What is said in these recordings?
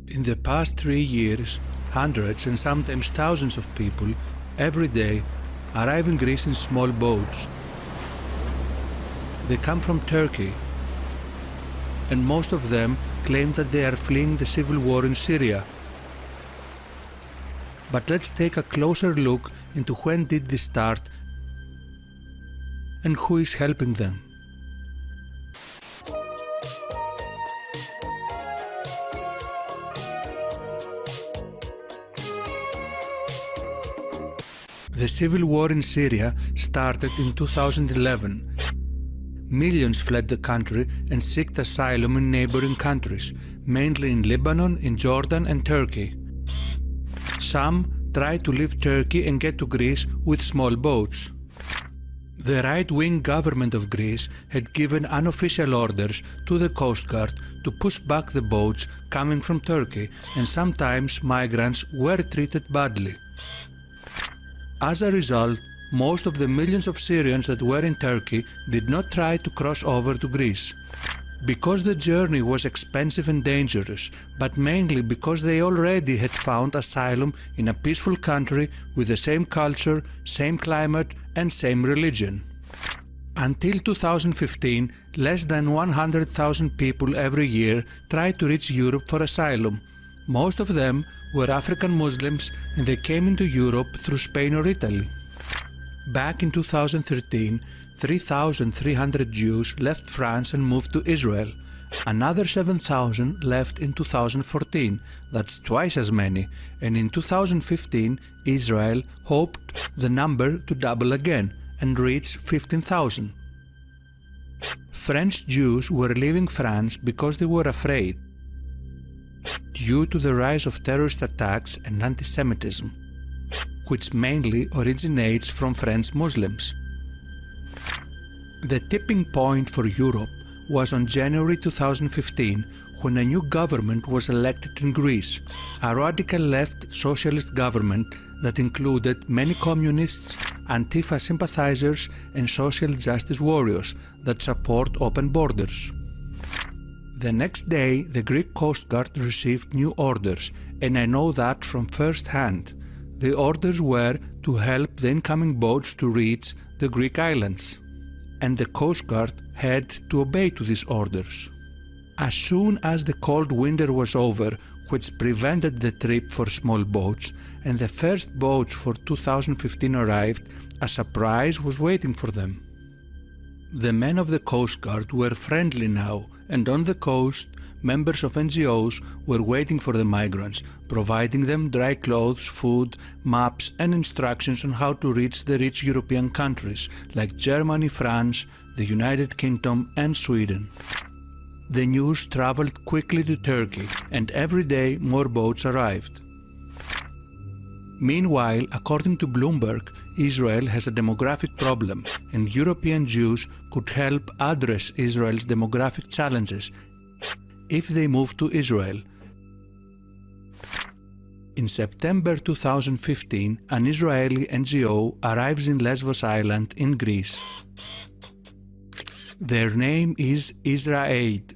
In the past 3 years, hundreds and sometimes thousands of people every day arrive in Greece in small boats. They come from Turkey, and most of them claim that they are fleeing the civil war in Syria. But let's take a closer look into when did this start and who is helping them. The civil war in Syria started in 2011. Millions fled the country and sought asylum in neighboring countries, mainly in Lebanon, in Jordan and Turkey. Some tried to leave Turkey and get to Greece with small boats. The right-wing government of Greece had given unofficial orders to the Coast Guard to push back the boats coming from Turkey, and sometimes migrants were treated badly. As a result, most of the millions of Syrians that were in Turkey did not try to cross over to Greece. Because the journey was expensive and dangerous, but mainly because they already had found asylum in a peaceful country with the same culture, same climate and same religion. Until 2015, less than 100,000 people every year tried to reach Europe for asylum. Most of them were African Muslims, and they came into Europe through Spain or Italy. Back in 2013, 3,300 Jews left France and moved to Israel. Another 7,000 left in 2014, that's twice as many, and in 2015 Israel hoped the number to double again and reach 15,000. French Jews were leaving France because they were afraid, due to the rise of terrorist attacks and anti-Semitism, which mainly originates from French Muslims. The tipping point for Europe was on January 2015, when a new government was elected in Greece, a radical left socialist government that included many communists, Antifa sympathizers and social justice warriors that support open borders. The next day, the Greek Coast Guard received new orders, and I know that from first hand. The orders were to help the incoming boats to reach the Greek islands, and the Coast Guard had to obey to these orders. As soon as the cold winter was over, which prevented the trip for small boats, and the first boats for 2015 arrived, a surprise was waiting for them. The men of the Coast Guard were friendly now, and on the coast, members of NGOs were waiting for the migrants, providing them dry clothes, food, maps and instructions on how to reach the rich European countries like Germany, France, the United Kingdom and Sweden. The news traveled quickly to Turkey, and every day more boats arrived. Meanwhile, according to Bloomberg, Israel has a demographic problem, and European Jews could help address Israel's demographic challenges if they move to Israel. In September 2015, an Israeli NGO arrives in Lesbos Island in Greece. Their name is IsraAID.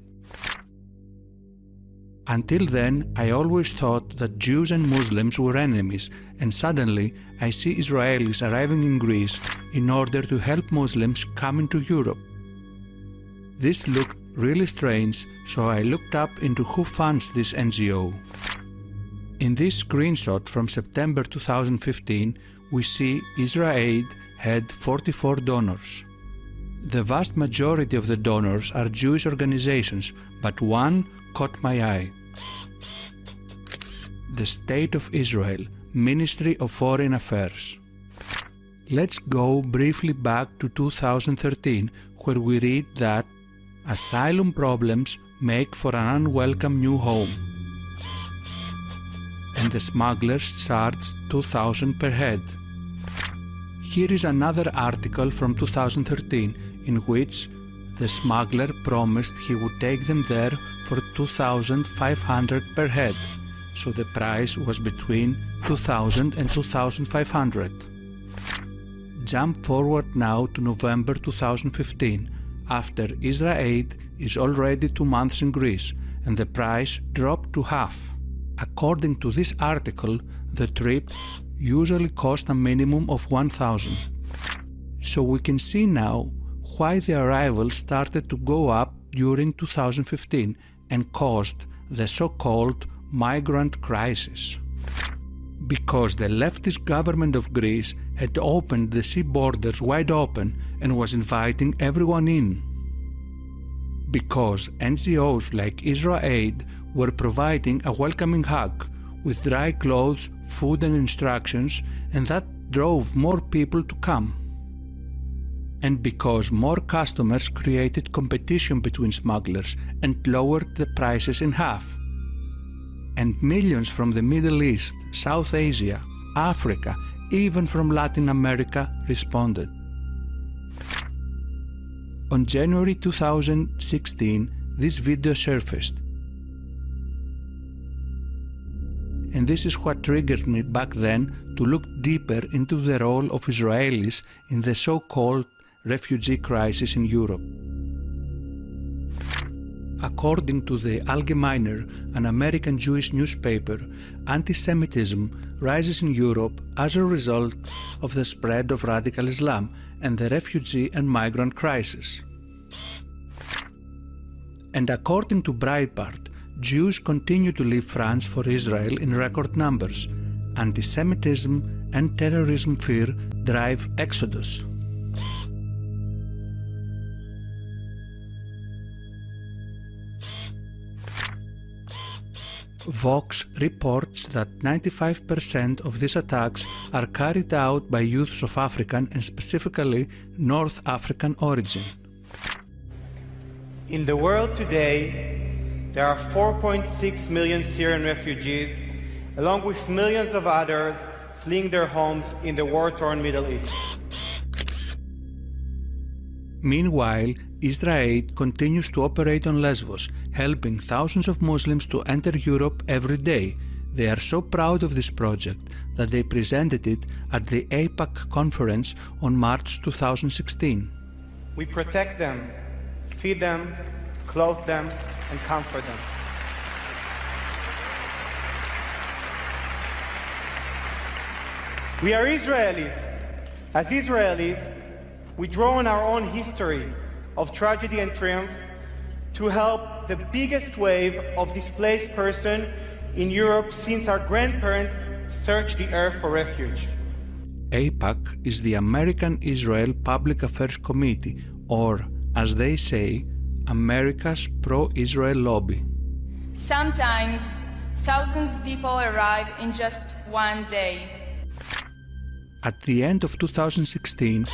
Until then, I always thought that Jews and Muslims were enemies, and suddenly I see Israelis arriving in Greece in order to help Muslims come into Europe. This looked really strange, so I looked up into who funds this NGO. In this screenshot from September 2015, we see IsraAID had 44 donors. The vast majority of the donors are Jewish organizations, but one caught my eye. The State of Israel, Ministry of Foreign Affairs. Let's go briefly back to 2013, where we read that asylum problems make for an unwelcome new home, and the smugglers charge 2,000 per head. Here is another article from 2013 in which the smuggler promised he would take them there for 2,500 per head, so the price was between 2,000 and 2,500. Jump forward now to November 2015, after IsraAID is already 2 months in Greece, and the price dropped to half. According to this article, the trip usually cost a minimum of $1,000. So we can see now why the arrivals started to go up during 2015 and caused the so-called migrant crisis. Because the leftist government of Greece had opened the sea borders wide open and was inviting everyone in. Because NGOs like IsraAID were providing a welcoming hug with dry clothes, food and instructions, and that drove more people to come. And because more customers created competition between smugglers and lowered the prices in half. And millions from the Middle East, South Asia, Africa, even from Latin America responded. On January 2016, this video surfaced. And this is what triggered me back then to look deeper into the role of Israelis in the so-called refugee crisis in Europe. According to the Allgemeiner, an American Jewish newspaper, anti-Semitism rises in Europe as a result of the spread of radical Islam and the refugee and migrant crisis. And according to Breitbart, Jews continue to leave France for Israel in record numbers. Anti-Semitism and terrorism fear drive exodus. Vox reports that 95% of these attacks are carried out by youths of African and specifically North African origin. In the world today, there are 4.6 million Syrian refugees, along with millions of others fleeing their homes in the war-torn Middle East. Meanwhile, IsraAID continues to operate on Lesbos, helping thousands of Muslims to enter Europe every day. They are so proud of this project that they presented it at the AIPAC conference on March 2016. We protect them, feed them, clothe them, and comfort them. We are Israelis. As Israelis, we draw on our own history of tragedy and triumph to help the biggest wave of displaced persons in Europe since our grandparents searched the earth for refuge. AIPAC is the American Israel Public Affairs Committee, or, as they say, America's pro-Israel lobby. Sometimes, thousands of people arrive in just one day. At the end of 2016,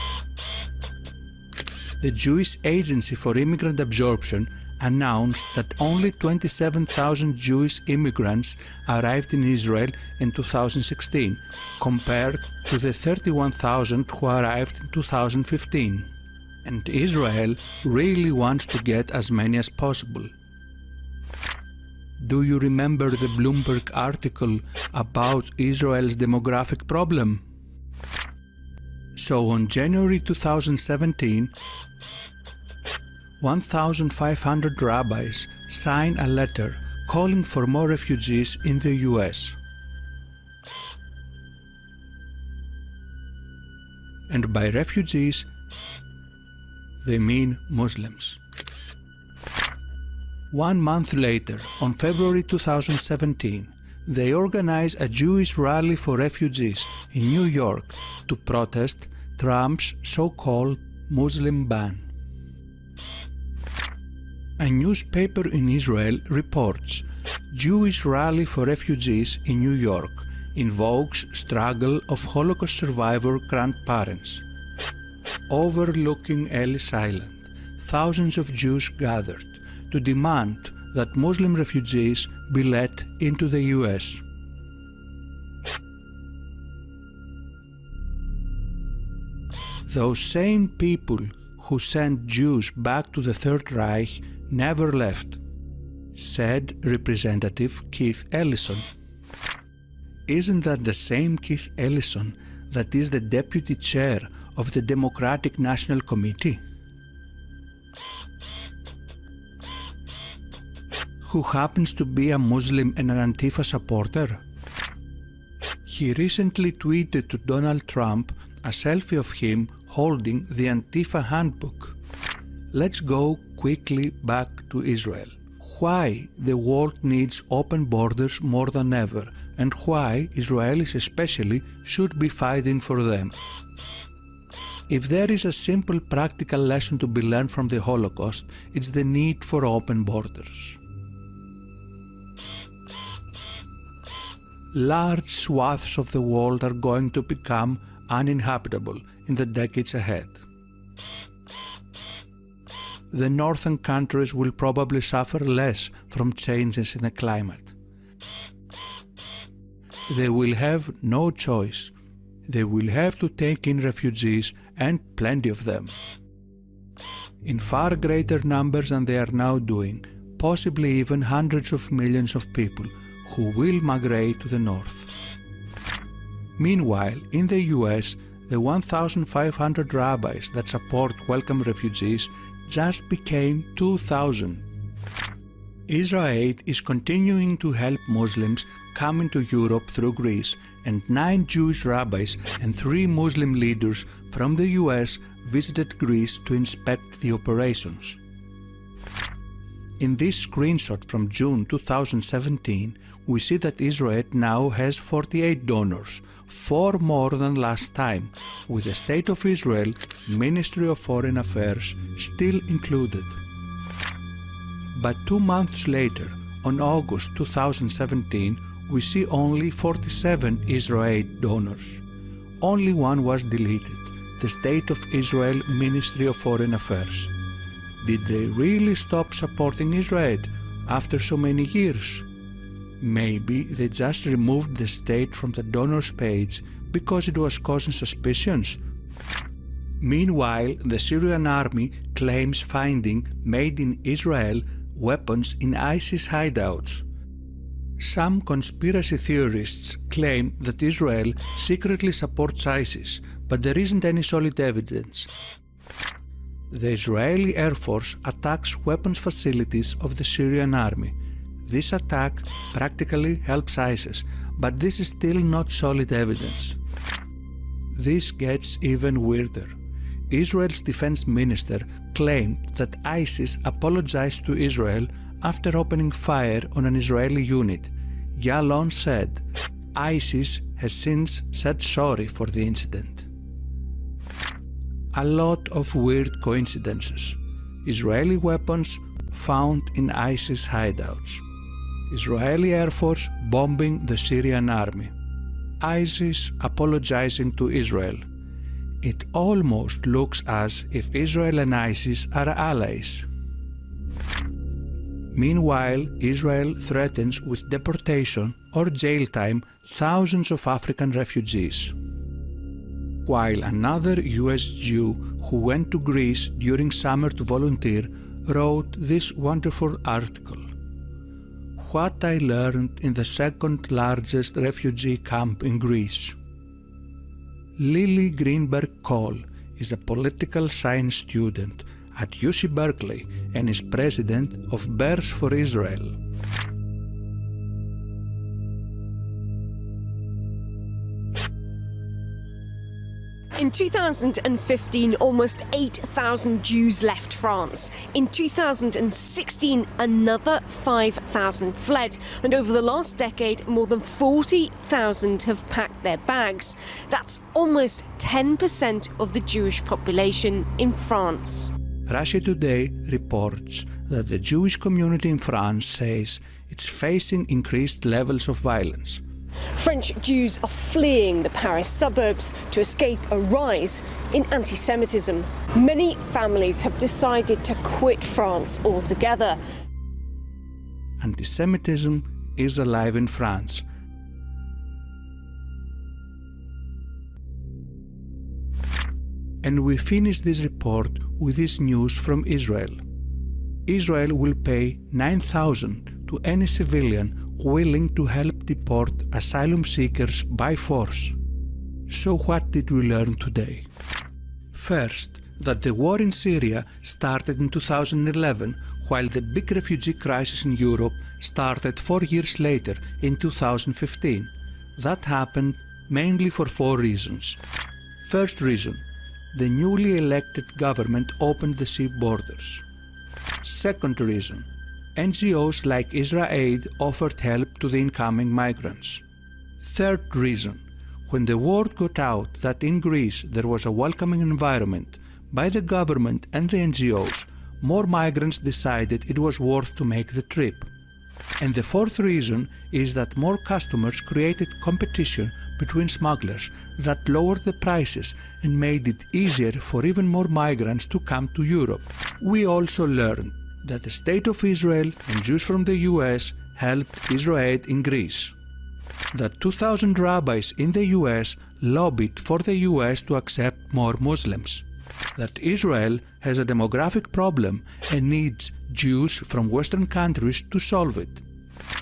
the Jewish Agency for Immigrant Absorption announced that only 27,000 Jewish immigrants arrived in Israel in 2016, compared to the 31,000 who arrived in 2015. And Israel really wants to get as many as possible. Do you remember the Bloomberg article about Israel's demographic problem? So on January 2017, 1,500 rabbis signed a letter calling for more refugees in the US. And by refugees, they mean Muslims. 1 month later, on February 2017, they organized a Jewish rally for refugees in New York to protest Trump's so-called Muslim ban. A newspaper in Israel reports Jewish rally for refugees in New York invokes struggle of Holocaust survivor grandparents. Overlooking Ellis Island, thousands of Jews gathered to demand that Muslim refugees be let into the US. Those same people who sent Jews back to the Third Reich never left, said Representative Keith Ellison. Isn't that the same Keith Ellison that is the deputy chair of the Democratic National Committee? who happens to be a Muslim and an Antifa supporter? He recently tweeted to Donald Trump a selfie of him holding the Antifa handbook. Let's go quickly back to Israel. Why the world needs open borders more than ever, and why Israelis especially should be fighting for them. If there is a simple practical lesson to be learned from the Holocaust, it's the need for open borders. Large swaths of the world are going to become uninhabitable in the decades ahead. The northern countries will probably suffer less from changes in the climate. They will have no choice. They will have to take in refugees, and plenty of them. In far greater numbers than they are now doing, possibly even hundreds of millions of people who will migrate to the north. Meanwhile, in the US, the 1,500 rabbis that support welcome refugees just became 2,000. IsraAID is continuing to help Muslims come into Europe through Greece, and 9 Jewish rabbis and 3 Muslim leaders from the US visited Greece to inspect the operations. In this screenshot from June 2017, we see that Israel now has 48 donors, 4 more than last time, with the State of Israel, Ministry of Foreign Affairs still included. But 2 months later, on August 2017, we see only 47 IsraAID donors. Only one was deleted, the State of Israel Ministry of Foreign Affairs. Did they really stop supporting Israel after so many years? Maybe they just removed the state from the donors page because it was causing suspicions. Meanwhile, the Syrian army claims finding made in Israel weapons in ISIS hideouts. Some conspiracy theorists claim that Israel secretly supports ISIS, but there isn't any solid evidence. The Israeli Air Force attacks weapons facilities of the Syrian army. This attack practically helps ISIS, but this is still not solid evidence. This gets even weirder. Israel's defense minister claimed that ISIS apologized to Israel after opening fire on an Israeli unit. Yalon said, ISIS has since said sorry for the incident. A lot of weird coincidences. Israeli weapons found in ISIS hideouts. Israeli Air Force bombing the Syrian army. ISIS apologizing to Israel. It almost looks as if Israel and ISIS are allies. Meanwhile, Israel threatens with deportation or jail time thousands of African refugees. While another US Jew who went to Greece during summer to volunteer wrote this wonderful article. What I learned in the second largest refugee camp in Greece. Lily Greenberg Cole is a political science student at UC Berkeley and is president of Bears for Israel. In 2015, almost 8,000 Jews left France. In 2016, another 5,000 fled. And over the last decade, more than 40,000 have packed their bags. That's almost 10% of the Jewish population in France. Russia Today reports that the Jewish community in France says it's facing increased levels of violence. French Jews are fleeing the Paris suburbs to escape a rise in anti-Semitism. Many families have decided to quit France altogether. Anti-Semitism is alive in France. And we finish this report with this news from Israel. Israel will pay $9,000 to any civilian willing to help deport asylum seekers by force. So what did we learn today? First, that the war in Syria started in 2011 while the big refugee crisis in Europe started 4 years later in 2015. That happened mainly for 4 reasons. First reason, the newly elected government opened the sea borders. Second reason, NGOs like IsraAID offered help to the incoming migrants. Third reason, when the word got out that in Greece there was a welcoming environment by the government and the NGOs, more migrants decided it was worth to make the trip. And the fourth reason is that more customers created competition between smugglers that lowered the prices and made it easier for even more migrants to come to Europe. We also learned that the State of Israel and Jews from the US helped IsraAID in Greece. That 2,000 rabbis in the US lobbied for the US to accept more Muslims. That Israel has a demographic problem and needs Jews from Western countries to solve it.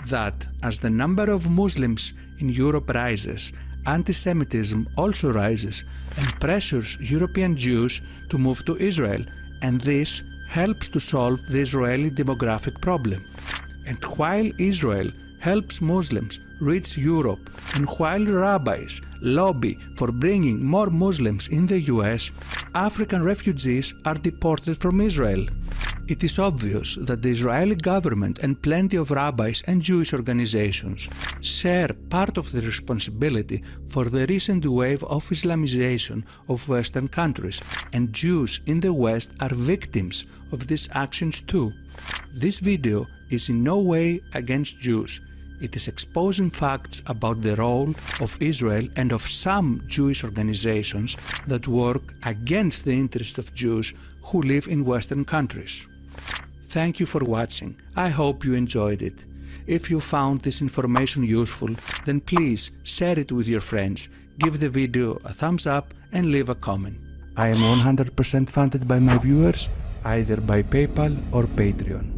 That as the number of Muslims in Europe rises, anti-Semitism also rises and pressures European Jews to move to Israel, and this helps to solve the Israeli demographic problem. And while Israel helps Muslims reach Europe, and while rabbis lobby for bringing more Muslims in the US, African refugees are deported from Israel. It is obvious that the Israeli government and plenty of rabbis and Jewish organizations share part of the responsibility for the recent wave of Islamization of Western countries, and Jews in the West are victims of these actions too. This video is in no way against Jews. It is exposing facts about the role of Israel and of some Jewish organizations that work against the interests of Jews who live in Western countries. Thank you for watching. I hope you enjoyed it. If you found this information useful, then please share it with your friends, give the video a thumbs up and leave a comment. I am 100% funded by my viewers, either by PayPal or Patreon.